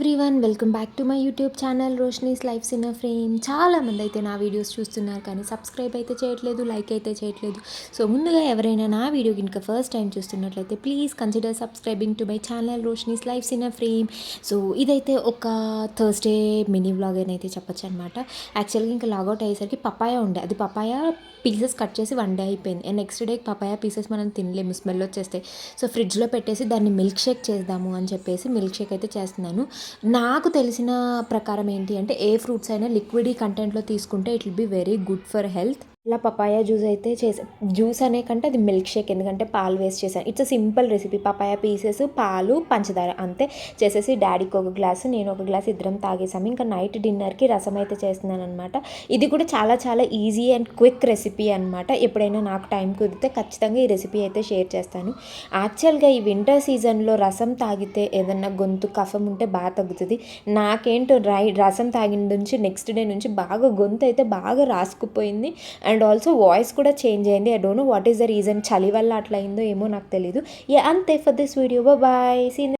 Everyone welcome back to my YouTube channel Roshni's lifes in a frame. చాలామంది అయితే నా videos చూస్తున్నారు కానీ సబ్స్క్రైబ్ అయితే చేయట్లేదు, లైక్ అయితే చేయట్లేదు. సో ముందుగా ఎవరైనా నా వీడియో కనుక ఫస్ట్ టైం చూస్తున్నట్లయితే please consider subscribing to my channel Roshni's lifes in a frame. So ఇదైతే ఒక థర్స్డే మినీ వ్లాగ్ అని అయితే చెప్పొచ్చు అనమాట. యాక్చువల్గా ఇంకా లాగౌట్ అయ్యేసరికి పపాయ ఉండే, అది పపాయ పీసెస్ కట్ చేసి 1 డే అయిపోయింది. And next day papaya pieces మనం తినలేము, స్మెల్ వచ్చేస్తాయి. సో ఫ్రిడ్జ్లో పెట్టేసి దాన్ని మిల్క్ షేక్ చేద్దాము అని చెప్పేసి మిల్క్ షేక్ అయితే చేస్తున్నాను. నాకు తెలిసిన ప్రకారం ఏంటి అంటే ఏ ఫ్రూట్స్ అయినా లిక్విడ్ కంటెంట్లో తీసుకుంటే it will be very good for health. ఇలా పపాయ జ్యూస్ అయితే జ్యూస్ అనే కంటే అది మిల్క్ షేక్, ఎందుకంటే పాలు వేస్ట్ చేశాను. It's a simple recipe. Papaya pieces, పాలు, పంచదార అంతే చేసేసి డాడీకి ఒక గ్లాసు, నేను ఒక గ్లాస్, ఇద్దరం తాగేసాము. ఇంకా నైట్ డిన్నర్కి రసం అయితే చేస్తున్నాను అనమాట. ఇది కూడా చాలా చాలా ఈజీ అండ్ క్విక్ రెసిపీ అనమాట. ఎప్పుడైనా నాకు టైం కుదిరితే ఖచ్చితంగా ఈ రెసిపీ అయితే షేర్ చేస్తాను. యాక్చువల్గా ఈ వింటర్ సీజన్లో రసం తాగితే ఏదన్నా గొంతు కఫం ఉంటే బాగా తగ్గుతుంది. నాకేంటో రసం తాగిన నుంచి నెక్స్ట్ డే నుంచి బాగా గొంతు అయితే బాగా రాసుకుపోయింది. అండ్ ఆల్సో వాయిస్ కూడా చేంజ్ అయింది. I don't know what is the reason. చలి వల్ల అట్లా అయిందో ఏమో నాకు తెలీదు. అంతే for this video. Bye. See